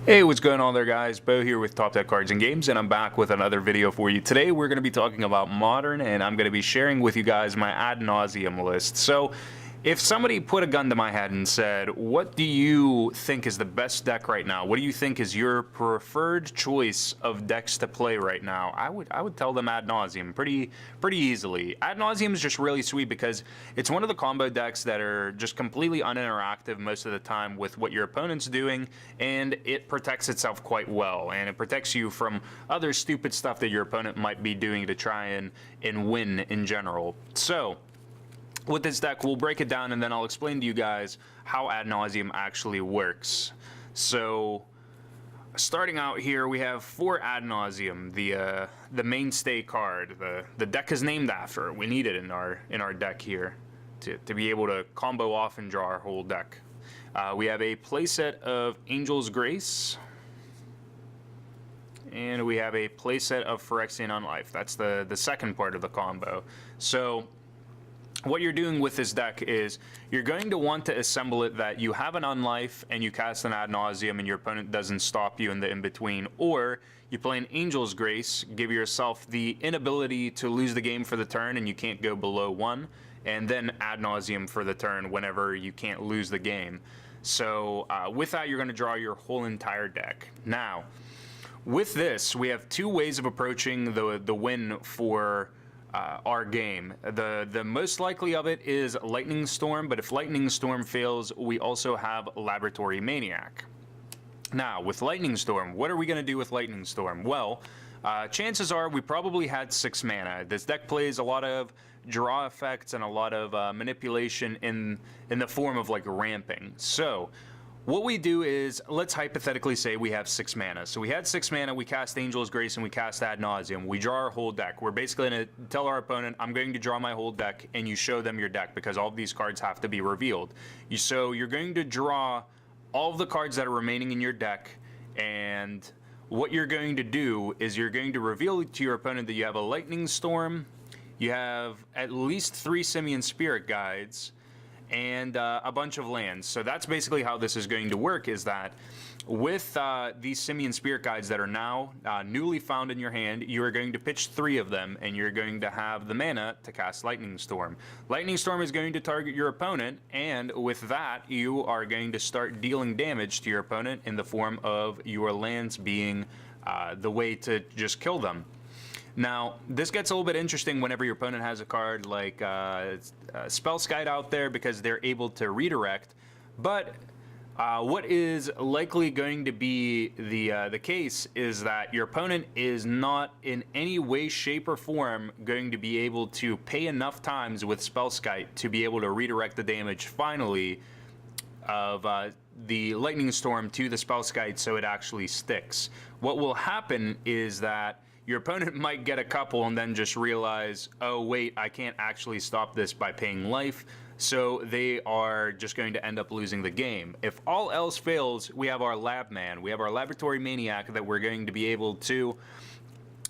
Hey, what's going on there, guys? Bo here with Top Deck Cards and Games, and I'm back with another video for you. Today, we're going to be talking about Modern, and I'm going to be sharing with you guys my ad nauseum list. So, if somebody put a gun to my head and said, what do you think is the best deck right now? What do you think is your preferred choice of decks to play right now? I would tell them ad nauseum pretty easily. Ad nauseum is just really sweet because it's one of the combo decks that are just completely uninteractive most of the time with what your opponent's doing, and it protects itself quite well, and it protects you from other stupid stuff that your opponent might be doing to try and win in general. So, with this deck, we'll break it down and then I'll explain to you guys how ad nauseum actually works. So, starting out here, we have for ad nauseum, the mainstay card. The deck is named after. We need it in our deck here to be able to combo off and draw our whole deck. We have a playset of Angel's Grace, and we have a playset of Phyrexian Unlife. That's the second part of the combo. So, what you're doing with this deck is you're going to want to assemble it that you have an Unlife and you cast an ad nauseum and your opponent doesn't stop you in the in-between, or you play an Angel's Grace, give yourself the inability to lose the game for the turn and you can't go below 1, and then ad nauseum for the turn whenever you can't lose the game. So with that, you're going to draw your whole entire deck. Now, with this, we have two ways of approaching the win for our game. The most likely of it is Lightning Storm, but if Lightning Storm fails, we also have Laboratory Maniac. Now, with Lightning Storm, what are we going to do with Lightning Storm? Well, chances are we probably had 6 mana. This deck plays a lot of draw effects and a lot of manipulation in the form of like ramping. So, what we do is, let's hypothetically say we have 6 mana. So we had 6 mana, we cast Angel's Grace, and we cast ad nauseum. We draw our whole deck. We're basically going to tell our opponent, I'm going to draw my whole deck, and you show them your deck, because all of these cards have to be revealed. So you're going to draw all of the cards that are remaining in your deck, and what you're going to do is you're going to reveal to your opponent that you have a Lightning Storm, you have at least 3 Simian Spirit Guides, and a bunch of lands. So that's basically how this is going to work, is that with these Simian Spirit Guides that are now newly found in your hand, you are going to pitch 3 of them, and you're going to have the mana to cast Lightning Storm. Lightning Storm is going to target your opponent, and with that, you are going to start dealing damage to your opponent in the form of your lands being the way to just kill them. Now, this gets a little bit interesting whenever your opponent has a card like Spellskite out there, because they're able to redirect. But what is likely going to be the case is that your opponent is not in any way, shape, or form going to be able to pay enough times with Spellskite to be able to redirect the damage finally of the Lightning Storm to the Spellskite so it actually sticks. What will happen is that your opponent might get a couple and then just realize, oh wait, I can't actually stop this by paying life, so they are just going to end up losing the game. If all else fails, we have our Lab Man, we have our Laboratory Maniac that we're going to be able to,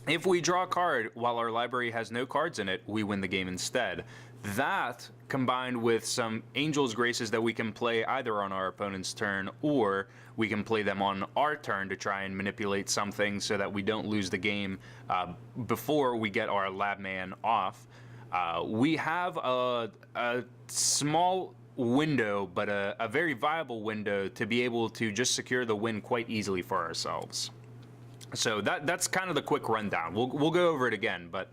if we draw a card while our library has no cards in it, we win the game instead. That, combined with some Angel's Graces that we can play either on our opponent's turn, or we can play them on our turn to try and manipulate something so that we don't lose the game before we get our Lab Man off. We have a small window, but a very viable window to be able to just secure the win quite easily for ourselves. So that's kind of the quick rundown. We'll go over it again, but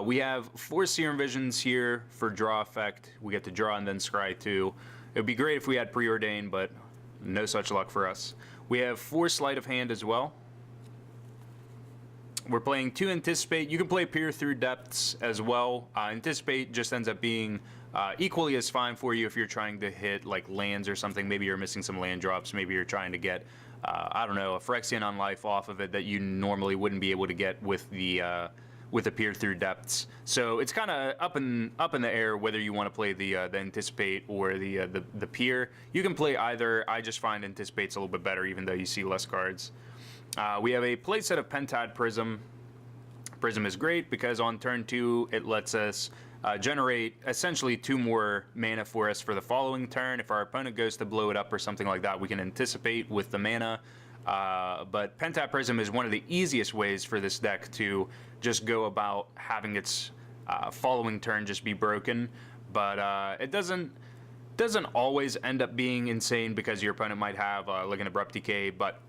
we have 4 Serum Visions here for draw effect. We get to draw and then scry 2. It would be great if we had Preordain, but no such luck for us. We have 4 Sleight of Hand as well. We're playing 2 Anticipate. You can play Peer Through Depths as well. Anticipate just ends up being equally as fine for you if you're trying to hit like lands or something. Maybe you're missing some land drops. Maybe you're trying to get, I don't know, a Phyrexian Unlife off of it that you normally wouldn't be able to get with the Peer Through Depths. So it's kind of up in the air whether you want to play the Anticipate or the Peer. You can play either. I just find Anticipate's a little bit better, even though you see less cards. We have a playset of Pentad Prism. Prism is great because on turn 2 it lets us generate essentially 2 more mana for us for the following turn. If our opponent goes to blow it up or something like that, we can anticipate with the mana But Pentap Prism is one of the easiest ways for this deck to just go about having its following turn just be broken. But it doesn't always end up being insane because your opponent might have like an Abrupt Decay, but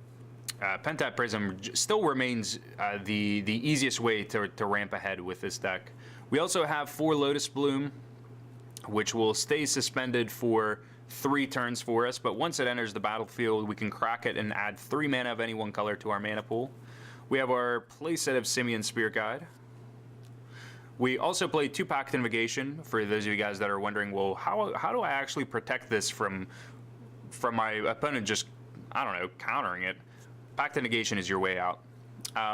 Pentap Prism still remains the easiest way to ramp ahead with this deck. We also have 4 Lotus Bloom, which will stay suspended for 3 turns for us, but once it enters the battlefield, we can crack it and add 3 mana of any one color to our mana pool. We have our playset of Simian Spirit Guide. We also play 2 Pact Invocation, for those of you guys that are wondering, well, how do I actually protect this from my opponent just, I don't know, countering it? Pact Negation is your way out.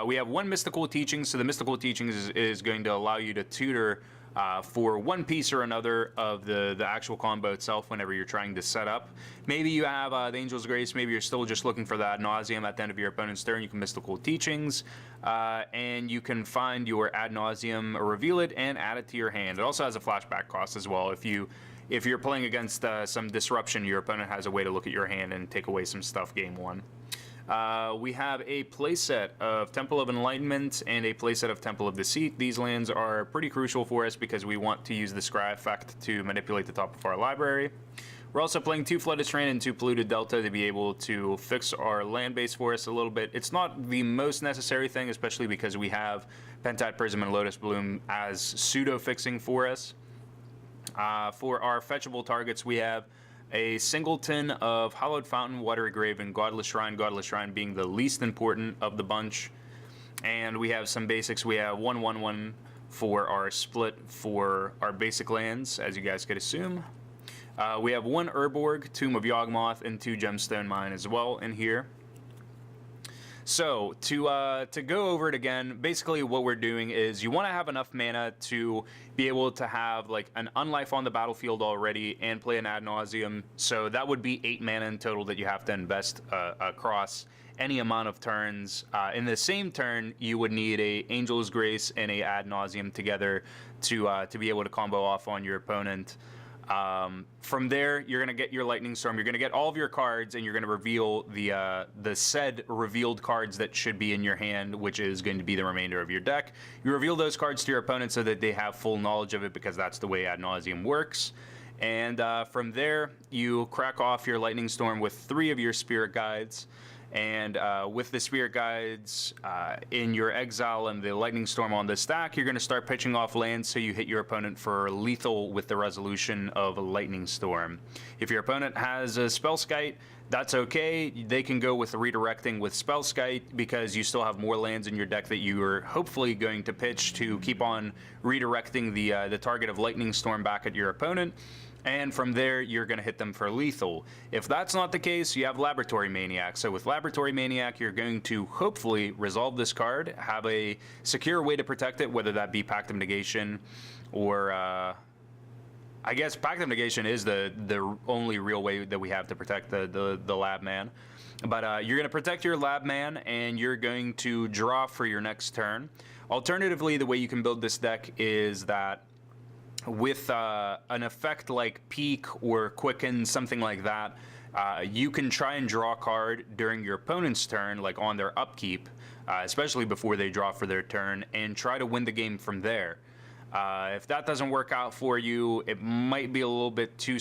We have 1 Mystical Teachings, so the Mystical Teachings is going to allow you to tutor for one piece or another of the actual combo itself whenever you're trying to set up. Maybe you have the Angel's Grace, maybe you're still just looking for that Nauseum at the end of your opponent's turn. You can Mystical Teachings, and you can find your Ad Nauseum, reveal it, and add it to your hand. It also has a flashback cost as well. If you're playing against some disruption, your opponent has a way to look at your hand and take away some stuff game 1. We have a playset of Temple of Enlightenment and a playset of Temple of Deceit. These lands are pretty crucial for us because we want to use the Scry effect to manipulate the top of our library. We're also playing 2 Flooded Strand and 2 Polluted Delta to be able to fix our land base for us a little bit. It's not the most necessary thing, especially because we have Pentap Prism and Lotus Bloom as pseudo-fixing for us. For our fetchable targets, we have a singleton of Hallowed Fountain, Watery Grave, and Godless Shrine being the least important of the bunch. And we have some basics. We have 1/1/1 for our split for our basic lands, as you guys could assume. We have 1 Urborg, Tomb of Yawgmoth, and 2 Gemstone Mine as well in here. So, to go over it again, basically what we're doing is you want to have enough mana to be able to have like an Unlife on the battlefield already and play an Ad Nauseum. So that would be 8 mana in total that you have to invest across any amount of turns. In the same turn, you would need a Angel's Grace and a Ad Nauseum together to be able to combo off on your opponent. From there, you're going to get your Lightning Storm, you're going to get all of your cards, and you're going to reveal the said revealed cards that should be in your hand, which is going to be the remainder of your deck. You reveal those cards to your opponent so that they have full knowledge of it, because that's the way Ad Nauseum works. And from there, you crack off your Lightning Storm with 3 of your Spirit Guides. And with the Spirit Guides in your exile and the Lightning Storm on the stack, you're going to start pitching off lands so you hit your opponent for lethal with the resolution of a Lightning Storm. If your opponent has a Spellskite, that's okay. They can go with redirecting with Spellskite because you still have more lands in your deck that you are hopefully going to pitch to keep on redirecting the target of Lightning Storm back at your opponent. And from there, you're going to hit them for lethal. If that's not the case, you have Laboratory Maniac. So with Laboratory Maniac, you're going to hopefully resolve this card, have a secure way to protect it, whether that be Pact of Negation or... I guess Pact of Negation is the only real way that we have to protect the Lab Man. But you're going to protect your Lab Man, and you're going to draw for your next turn. Alternatively, the way you can build this deck is that with an effect like Peak or Quicken, something like that, you can try and draw a card during your opponent's turn, like on their upkeep, especially before they draw for their turn, and try to win the game from there. If that doesn't work out for you, it might be a little bit too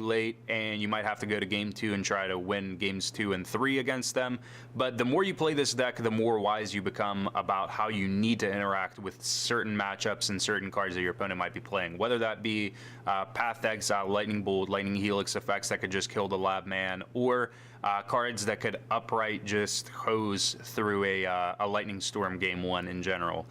late, and you might have to go to game 2 and try to win games 2 and 3 against them. But the more you play this deck, the more wise you become about how you need to interact with certain matchups and certain cards that your opponent might be playing, whether that be Path Exile, Lightning Bolt, Lightning Helix effects that could just kill the Lab Man, or cards that could upright just hose through a Lightning Storm game 1 in general.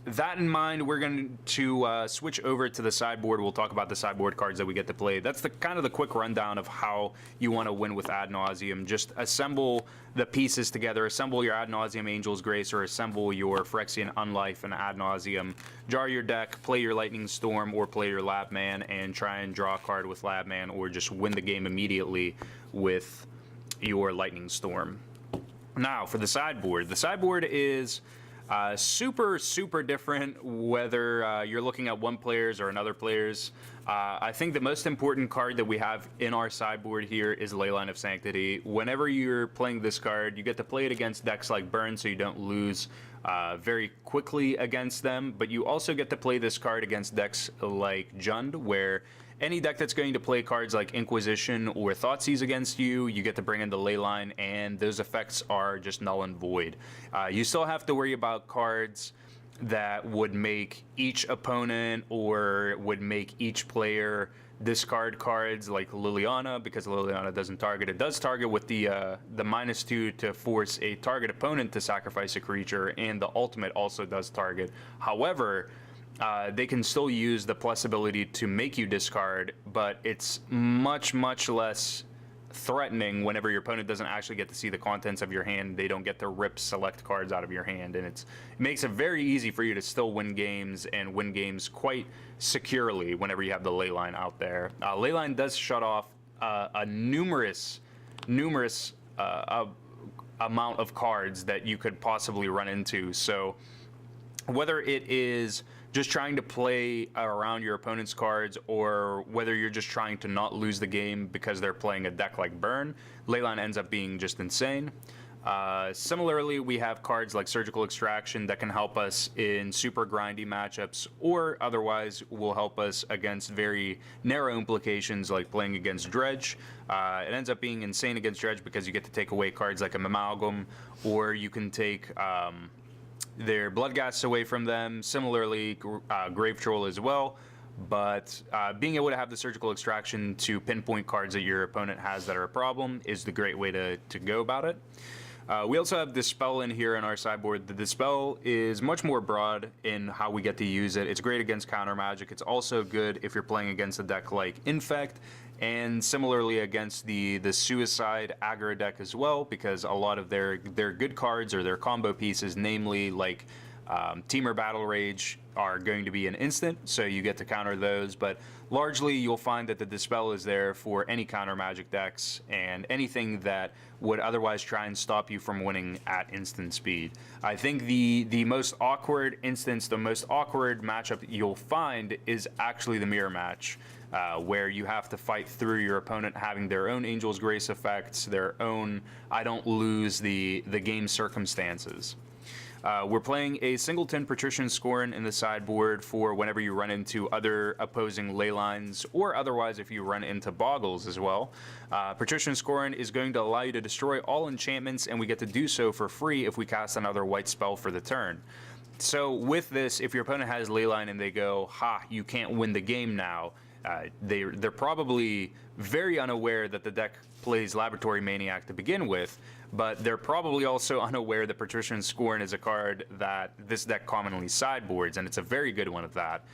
That in mind, we're going to switch over to the sideboard. We'll talk about the sideboard cards that we get to play. That's the kind of the quick rundown of how you want to win with Ad Nauseum. Just assemble the pieces together. Assemble your Ad Nauseum Angel's Grace, or assemble your Phyrexian Unlife and Ad Nauseum. Jar your deck, play your Lightning Storm, or play your Lab Man, and try and draw a card with Lab Man, or just win the game immediately with your Lightning Storm. Now, for the sideboard. The sideboard is... Super different whether you're looking at one player's or another player's. I think the most important card that we have in our sideboard here is Leyline of Sanctity. Whenever you're playing this card, you get to play it against decks like Burn, so you don't lose very quickly against them, but you also get to play this card against decks like Jund, where any deck that's going to play cards like Inquisition or Thoughtseize against you, you get to bring in the Leyline, and those effects are just null and void. You still have to worry about cards that would make each opponent or would make each player discard cards like Liliana, because Liliana doesn't target. It does target with the -2 to force a target opponent to sacrifice a creature, and the ultimate also does target. However, they can still use the plus ability to make you discard, but it's much less threatening whenever your opponent doesn't actually get to see the contents of your hand. They don't get to rip select cards out of your hand, and it makes it very easy for you to still win games, and win games quite securely whenever you have the Leyline out there. Leyline does shut off a numerous amount of cards that you could possibly run into. So whether it is just trying to play around your opponent's cards, or whether you're just trying to not lose the game because they're playing a deck like Burn, Leyline ends up being just insane. Similarly, we have cards like Surgical Extraction that can help us in super grindy matchups, or otherwise will help us against very narrow implications like playing against Dredge. It ends up being insane against Dredge because you get to take away cards like Amalgam, or you can take their Bloodghast away from them. Similarly, Grave Troll as well. But being able to have the Surgical Extraction to pinpoint cards that your opponent has that are a problem is the great way to go about it. We also have Dispel in here in our sideboard. The Dispel is much more broad in how we get to use it. It's great against counter magic. It's also good if you're playing against a deck like Infect, and similarly against the Suicide aggro deck as well, because a lot of their good cards or their combo pieces, namely like Temur Battle Rage, are going to be an instant, so you get to counter those. But largely you'll find that the Dispel is there for any counter magic decks and anything that would otherwise try and stop you from winning at instant speed. I think the most awkward instance, the most awkward matchup that you'll find is actually the mirror match, where you have to fight through your opponent having their own Angel's Grace effects, their own I don't lose the game circumstances. We're playing a singleton Patrician Scorn in the sideboard for whenever you run into other opposing Leylines, or otherwise if you run into Boggles as well. Patrician Scorn is going to allow you to destroy all enchantments, and we get to do so for free if we cast another white spell for the turn. So with this, if your opponent has Leyline and they go, ha, you can't win the game now, they're probably very unaware that the deck plays Laboratory Maniac to begin with, but they're probably also unaware that Patrician Scorn is a card that this deck commonly sideboards, and it's a very good one at that.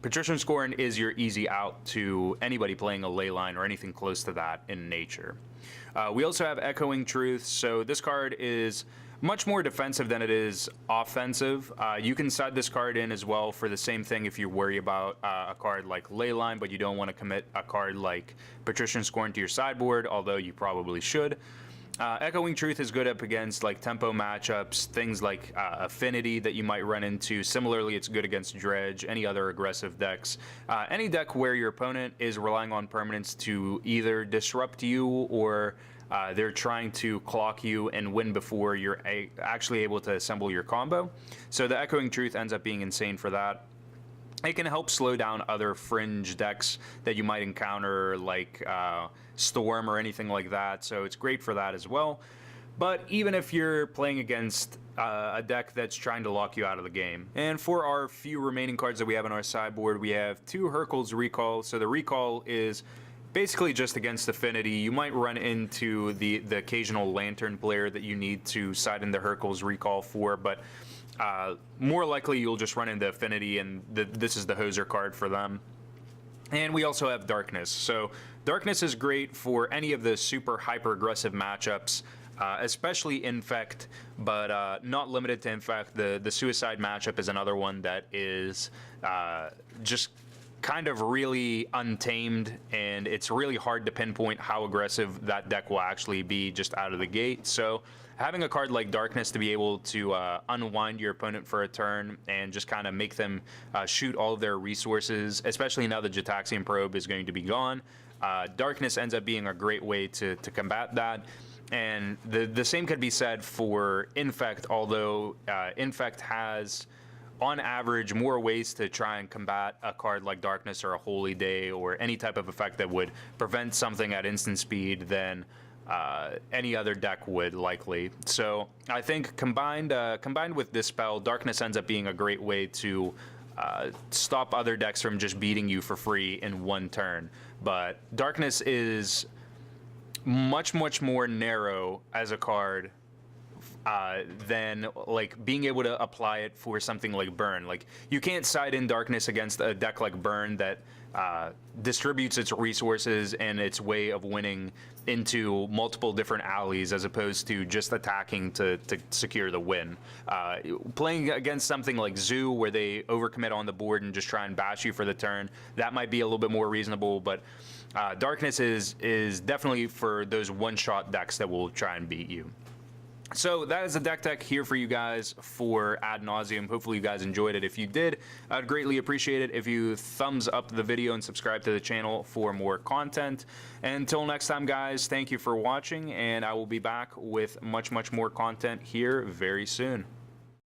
Patrician Scorn is your easy out to anybody playing a Leyline or anything close to that in nature. We also have Echoing Truth, so this card is much more defensive than it is offensive. You can side this card in as well for the same thing if you worry about a card like Leyline, but you don't want to commit a card like Patrician Scorn to your sideboard, although you probably should. Echoing Truth is good up against like tempo matchups, things like Affinity that you might run into. Similarly, it's good against Dredge, any other aggressive decks. Any deck where your opponent is relying on permanents to either disrupt you or they're trying to clock you and win before you're actually able to assemble your combo. So the Echoing Truth ends up being insane for that. It can help slow down other fringe decks that you might encounter, like Storm or anything like that, so it's great for that as well. But even if you're playing against a deck that's trying to lock you out of the game. And for our few remaining cards that we have on our sideboard, we have 2 Hurkyl's Recall. So the Recall is basically just against Affinity. You might run into the occasional Lantern player that you need to side in the Hurkyl's Recall for, but more likely you'll just run into Affinity, and this is the hoser card for them. And we also have Darkness. So Darkness is great for any of the super hyper aggressive matchups, especially Infect, but not limited to Infect. The Suicide matchup is another one that is just kind of really untamed, and it's really hard to pinpoint how aggressive that deck will actually be just out of the gate. So having a card like Darkness to be able to unwind your opponent for a turn and just kind of make them shoot all of their resources, especially now the Jataxian Probe is going to be gone, Darkness ends up being a great way to combat that. And the same could be said for Infect, although Infect has, on average, more ways to try and combat a card like Darkness or a Holy Day or any type of effect that would prevent something at instant speed than any other deck would likely. So I think combined with this spell, Darkness ends up being a great way to stop other decks from just beating you for free in one turn. But Darkness is much more narrow as a card than like being able to apply it for something like Burn. Like, you can't side in Darkness against a deck like Burn that distributes its resources and its way of winning into multiple different alleys as opposed to just attacking to secure the win. Playing against something like Zoo where they overcommit on the board and just try and bash you for the turn, that might be a little bit more reasonable, but Darkness is definitely for those one-shot decks that will try and beat you. So that is the deck tech here for you guys for Ad Nauseum. Hopefully you guys enjoyed it. If you did, I'd greatly appreciate it if you thumbs up the video and subscribe to the channel for more content. And until next time, guys, thank you for watching, and I will be back with much more content here very soon.